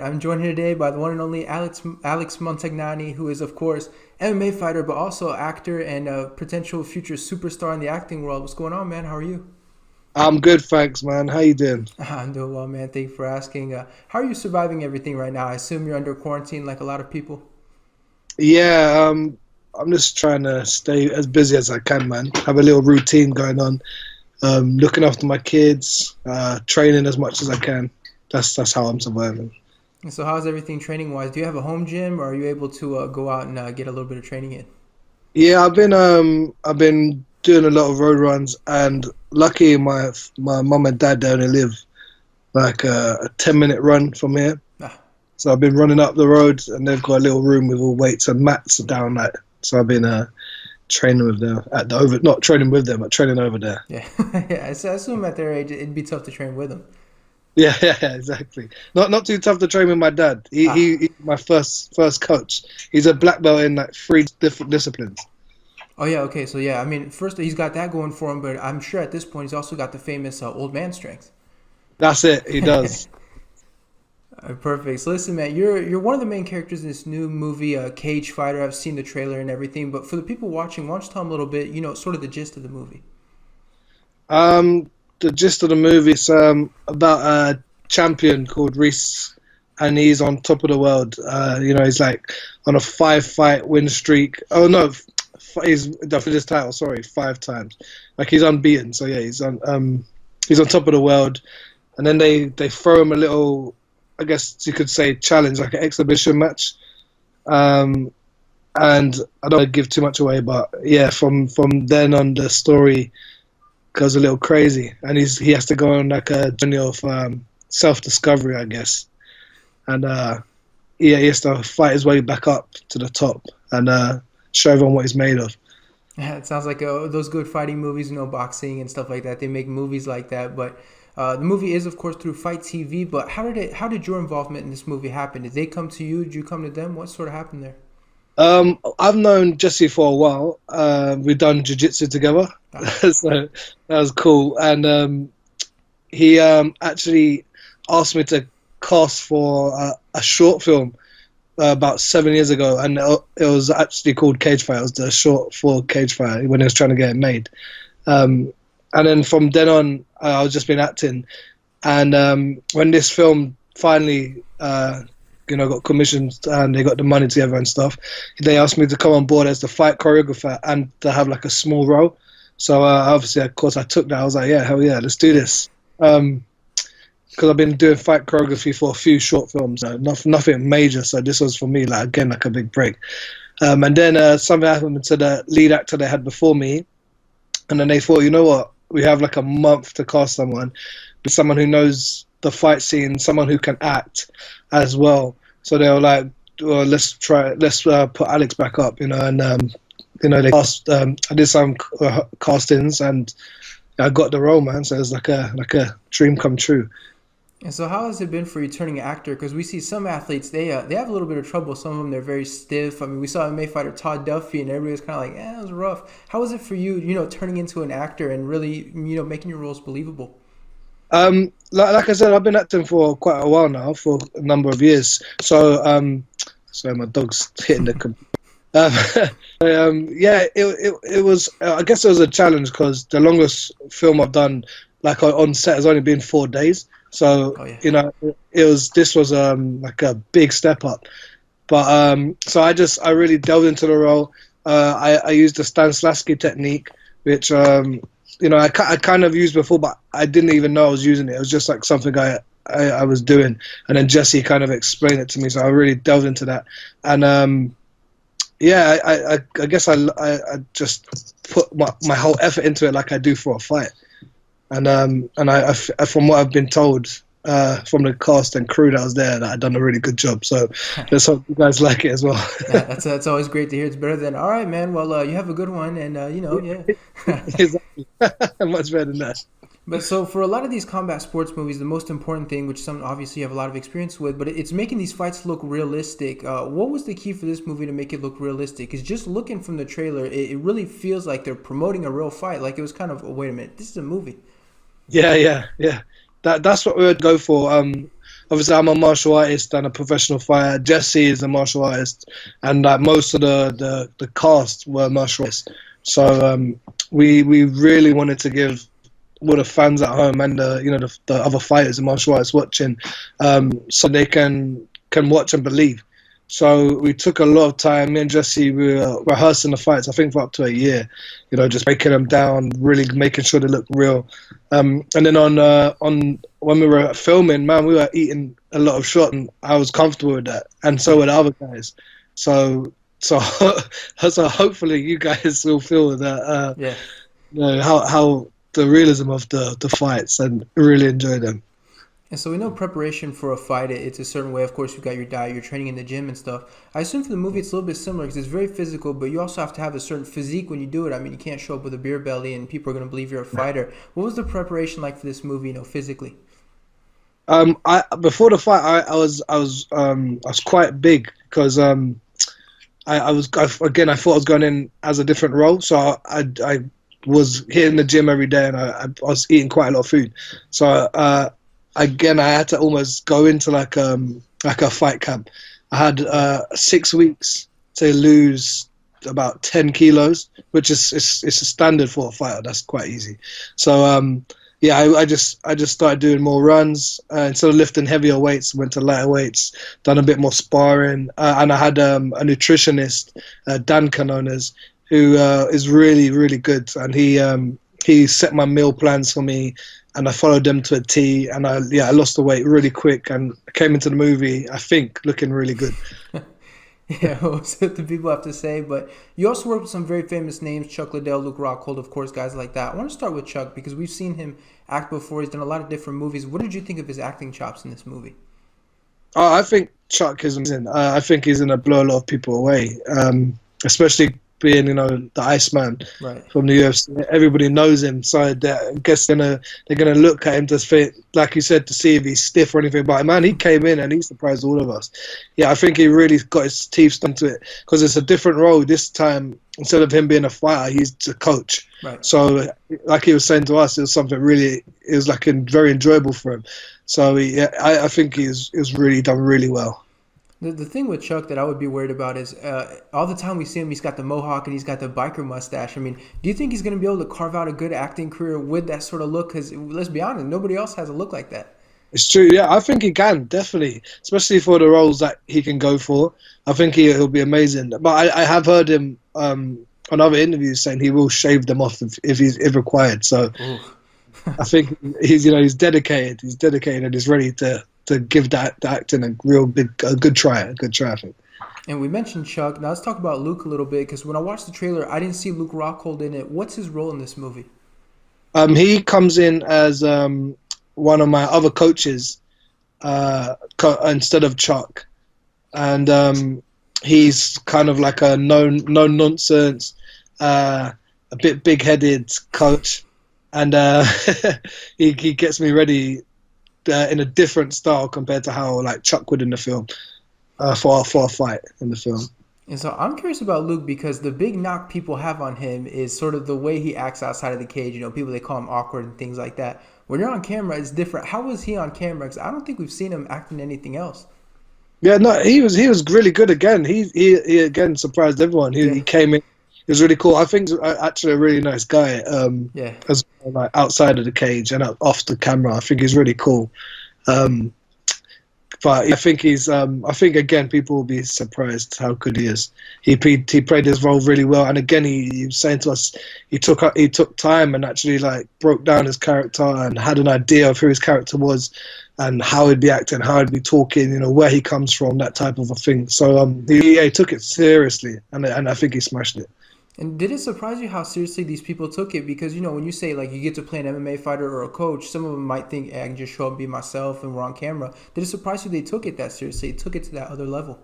I'm joined here today by the one and only Alex Montagnani, who is, of course, MMA fighter, but also actor and a potential future superstar in the acting world. What's going on, man? How are you? I'm good, thanks, man. How you doing? I'm doing well, man. Thank you for asking. How are you surviving everything right now? I assume you're under quarantine like a lot of people. Yeah, I'm just trying to stay as busy as I can, man. Have a little routine going on. Looking after my kids, training as much as I can. That's how I'm surviving. And so, how's everything training wise? Do you have a home gym, or are you able to go out and get a little bit of training in? Yeah, I've been doing a lot of road runs, and lucky my mum and dad they only live like a 10-minute run from here. Ah, So I've been running up the road, and they've got a little room with all weights and mats down like. So I've been training with them at the over, not training with them, but training over there. yeah, yeah. So I assume at their age it'd be tough to train with them. Yeah, yeah, exactly. Not too tough to train with my dad. Ah, He's my first coach. He's a black belt in like three different disciplines. oh yeah, okay. So yeah, I mean, first he's got that going for him, but I'm sure at this point he's also got the famous old man strength. That's it. He does. Perfect. So listen, man, you're one of the main characters in this new movie, CageFighter. I've seen the trailer and everything, but for the people watching, why don't you tell them a little bit, sort of the gist of the movie? The gist of the movie is about a champion called Reese, and he's on top of the world. He's like on a five-fight win streak. Oh no, he's for this title. Sorry, 5 times. Like he's unbeaten. So yeah, he's on top of the world. And then they throw him a little, I guess you could say, challenge, like an exhibition match. Um, and I don't want to give too much away, but yeah, from then on, the story goes a little crazy, and he has to go on like a journey of self discovery, I guess. And yeah, he has to fight his way back up to the top and show everyone what he's made of. Yeah, it sounds like those good fighting movies, boxing and stuff like that. They make movies like that, but the movie is, of course, through Fight TV. But how did your involvement in this movie happen? Did they come to you? Did you come to them? What sort of happened there? I've known Jesse for a while. We've done jiu-jitsu together, Ah, so that was cool. And he actually asked me to cast for a short film about 7 years ago, and it was actually called CageFighter. It was the short for CageFighter when he was trying to get it made. Um, and then from then on, I was just been acting. And when this film finally, got commissioned and they got the money together and stuff, they asked me to come on board as the fight choreographer and to have like a small role. So obviously, of course, I took that. I was like, yeah, hell yeah, let's do this. Because I've been doing fight choreography for a few short films, nothing major. So this was for me, like again, like a big break. And then something happened to the lead actor they had before me, and then they thought, you know what, we have like a month to cast someone who knows the fight scene, someone who can act as well. So they were like, well, let's put Alex back up, and they cast. I did some castings and I got the role, man. So it was like a dream come true. and so how has it been for you turning an actor? Because we see some athletes, they have a little bit of trouble. Some of them, they're very stiff. I mean, we saw MMA fighter Todd Duffy, and everybody was kind of like, it was rough. How was it for you, turning into an actor and really, making your roles believable? Like I said, I've been acting for quite a while now, for a number of years. So, sorry, my dog's hitting the computer. Um, yeah, it was. I guess it was a challenge because the longest film I've done, like on set, has only been 4 days. So Oh, yeah. this was like a big step up. But so I really delved into the role. I used the Stanislavski technique, which I kind of used before, but I didn't even know I was using it. It was just like something I was doing, and then Jesse kind of explained it to me, so I really delved into that. And yeah, I guess I just put my whole effort into it, like I do for a fight. And from what I've been told from the cast and crew that was there, that I'd done a really good job. So let's hope you guys like it as well. Yeah, that's always great to hear. It's better than all right, man. Well, you have a good one, and yeah. Exactly. Much better than that. But so for a lot of these combat sports movies, the most important thing, which some obviously you have a lot of experience with, but it's making these fights look realistic. What was the key for this movie to make it look realistic? Because just looking from the trailer, it really feels like they're promoting a real fight. Like it was kind of, oh, wait a minute, this is a movie. Yeah, yeah, yeah. That's what we would go for. obviously I'm a martial artist and a professional fighter. Jesse is a martial artist, and like most of the cast were martial artists. So we really wanted to give all the fans at home and the other fighters and martial artists watching, so they can watch and believe. So we took a lot of time. Me and Jesse, we were rehearsing the fights, I think, for up to a year. Just breaking them down, really making sure they look real. And then on when we were filming, man, we were eating a lot of shot, and I was comfortable with that, and so were the other guys. So so hopefully you guys will feel that Yeah. how the realism of the fights and really enjoy them. And so we know preparation for a fight, it's a certain way. Of course, you've got your diet, you're training in the gym and stuff. I assume for the movie it's a little bit similar because it's very physical, but you also have to have a certain physique when you do it. I mean, you can't show up with a beer belly and people are going to believe you're a fighter. What was the preparation like for this movie, physically? I before the fight, I was quite big because again, I thought I was going in as a different role, so I was hitting the gym every day, and I was eating quite a lot of food. So again, I had to almost go into like a fight camp. I had 6 weeks to lose about 10 kilos, which is it's a standard for a fighter. That's quite easy. So yeah, I just started doing more runs, instead of lifting heavier weights. Went to lighter weights, done a bit more sparring, and I had a nutritionist, Dan Canones, who is really really good, and he set my meal plans for me, and I followed them to a T, and I lost the weight really quick, and I came into the movie, I think, looking really good. Yeah, what's what the people have to say. But you also work with some very famous names, Chuck Liddell, Luke Rockhold, of course, guys like that. I want to start with Chuck because we've seen him act before. He's done a lot of different movies. What did you think of his acting chops in this movie? Oh, I think Chuck is amazing. I think he's going to blow a lot of people away, especially being, the Iceman Right. from the UFC. Everybody knows him, so I guess they're gonna look at him to fit, like you said, to see if he's stiff or anything. But man, he came in and he surprised all of us. Yeah, I think he really got his teeth stuck to it because it's a different role this time. Instead of him being a fighter, he's a coach. Right. So, like he was saying to us, it was something really, it was like very enjoyable for him. So I think he's really done really well. The thing with Chuck that I would be worried about is all the time we see him, he's got the mohawk and he's got the biker mustache. I mean, do you think he's going to be able to carve out a good acting career with that sort of look? Because let's be honest, nobody else has a look like that. It's true, yeah. I think he can, definitely, especially for the roles that he can go for. I think he'll be amazing. But I have heard him on other interviews saying he will shave them off if required. So I think he's dedicated. He's dedicated and he's ready to give that acting a good try. I think. And we mentioned Chuck. Now let's talk about Luke a little bit because when I watched the trailer, I didn't see Luke Rockhold in it. What's his role in this movie? He comes in as one of my other coaches instead of Chuck, and he's kind of like a no nonsense, a bit big headed coach, and he gets me ready in a different style compared to how like Chuck would in the film for a fight in the film. And so I'm curious about Luke because the big knock people have on him is sort of the way he acts outside of the cage. People, they call him awkward and things like that. When you're on camera, it's different. How was he on camera? Because I don't think we've seen him acting anything else. Yeah, no, he was really good again. He again surprised everyone. He came in. He was really cool. I think he's actually a really nice guy. As like outside of the cage and off the camera, I think he's really cool. But I think I think again, people will be surprised how good he is. He played his role really well, and again, he was saying to us, he took time and actually like broke down his character and had an idea of who his character was, and how he'd be acting, how he'd be talking, where he comes from, that type of a thing. So he took it seriously, and I think he smashed it. And did it surprise you how seriously these people took it? Because, when you say, like, you get to play an MMA fighter or a coach, some of them might think, hey, I can just show up and be myself and we're on camera. Did it surprise you they took it that seriously, took it to that other level?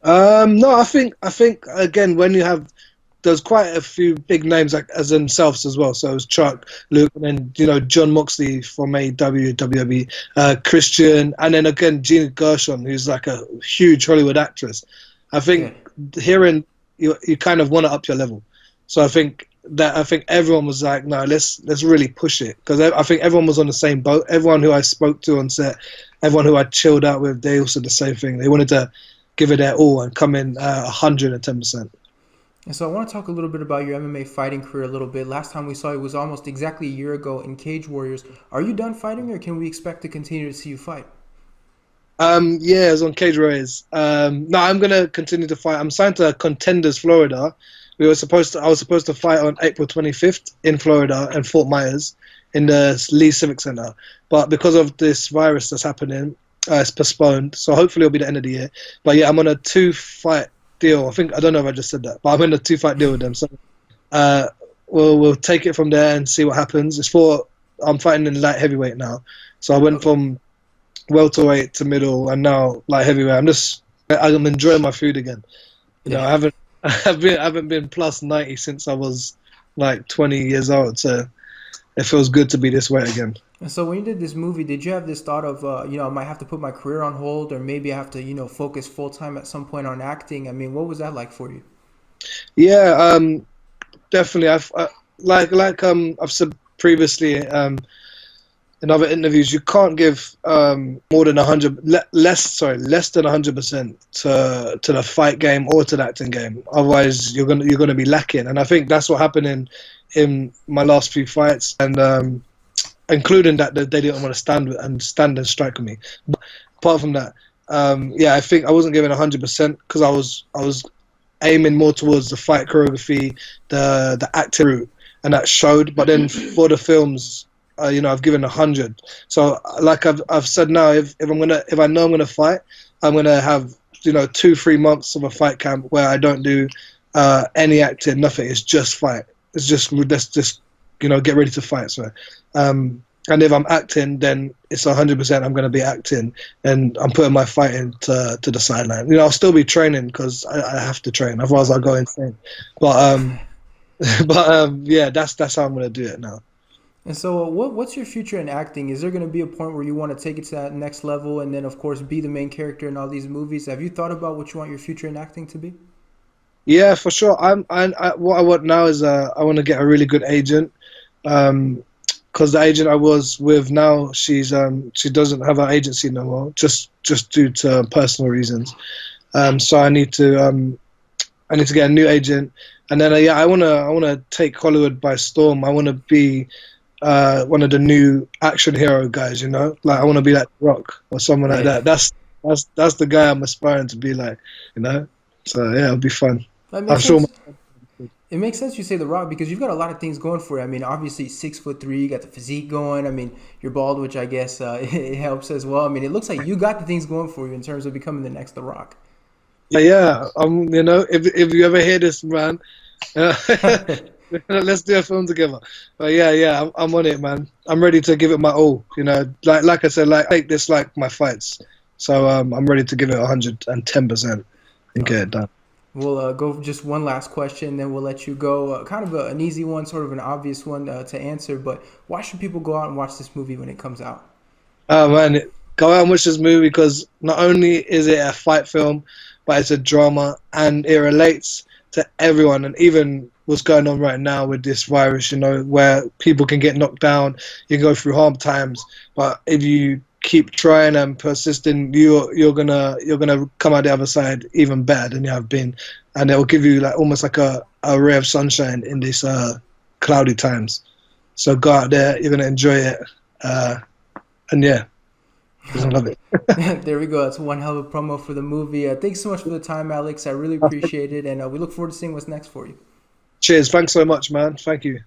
No, I think again, when you have, there's quite a few big names like as themselves as well. So it was Chuck, Luke, and then, John Moxley from AEW, WWE, Christian, and then again, Gina Gershon, who's like a huge Hollywood actress. I think hearing... You kind of want to up your level. So I think that I think everyone was like, no, let's really push it, because I think everyone was on the same boat. Everyone who I spoke to on set, everyone who I chilled out with, they all said the same thing. They wanted to give it their all and come in 110%. And so I want to talk a little bit about your MMA fighting career a little bit. Last time we saw you was almost exactly a year ago in Cage Warriors. Are you done fighting, or can we expect to continue to see you fight? Yeah, I was on Cage Warriors. No, I'm gonna continue to fight. I'm signed to Contenders Florida. I was supposed to fight on April 25th in Florida and Fort Myers in the Lee Civic Center, but because of this virus that's happening, it's postponed. So hopefully it'll be the end of the year. But yeah, I'm on a 2-fight deal. I don't know if I just said that, but I'm in a 2-fight deal with them. So uh, we'll take it from there and see what happens. I'm fighting in light heavyweight now, so I went from welterweight to middle, and now light heavyweight. I'm enjoying my food again. You know, Yeah. I haven't I haven't been plus 90 since I was like 20 years old. So it feels good to be this weight again. And so when you did this movie, did you have this thought of, I might have to put my career on hold, or maybe I have to, focus full time at some point on acting? I mean, what was that like for you? Yeah, definitely. I've said previously, in other interviews, you can't give more than 100% to the fight game or to the acting game. Otherwise, you're gonna be lacking. And I think that's what happened in my last few fights, and including that they didn't want to stand and strike me. But apart from that, yeah, I think I wasn't giving 100% because I was aiming more towards the fight choreography, the acting route, and that showed. But then for the films, I've given 100. So like I've said now, if I know I'm gonna fight, I'm gonna have 2-3 months of a fight camp where I don't do any acting, nothing. It's just fight. It's just let's just get ready to fight. So, and if I'm acting, then it's 100%. I'm gonna be acting, and I'm putting my fighting to the sideline. I'll still be training because I have to train. Otherwise, I'll go insane. But yeah, that's how I'm gonna do it now. And so, what's your future in acting? Is there going to be a point where you want to take it to that next level, and then, of course, be the main character in all these movies? Have you thought about what you want your future in acting to be? Yeah, for sure. What I want now is I want to get a really good agent, because the agent I was with now, she doesn't have her agency no more, just due to personal reasons. So I need to get a new agent, and then yeah, I wanna take Hollywood by storm. I want to be one of the new action hero guys. Like I want to be like Rock or someone like Right. that. That's the guy I'm aspiring to be like. So yeah, it'll be fun. That I'm makes sure. sense. It makes sense you say The Rock because you've got a lot of things going for you. I mean, obviously 6'3", you got the physique going. I mean, you're bald, which I guess it helps as well. I mean, it looks like you got the things going for you in terms of becoming the next The Rock. Yeah. If you ever hear this, man, let's do a film together. But yeah, I'm on it, man. I'm ready to give it my all. Like I said, like I take this like my fights. So I'm ready to give it 110% and get it done. We'll go just one last question, then we'll let you go. Kind of an easy one, sort of an obvious one to answer, but why should people go out and watch this movie when it comes out? Oh man, go out and watch this movie because not only is it a fight film, but it's a drama and it relates to everyone, and even what's going on right now with this virus, where people can get knocked down, you can go through hard times, but if you keep trying and persisting, you're gonna come out the other side even better than you have been, and it will give you like almost like a ray of sunshine in these cloudy times. So go out there, you're gonna enjoy it, and yeah, I love it. There we go. That's one hell of a promo for the movie. Thanks so much for the time, Alex. I really appreciate it, and we look forward to seeing what's next for you. Cheers, thanks so much, man. Thank you.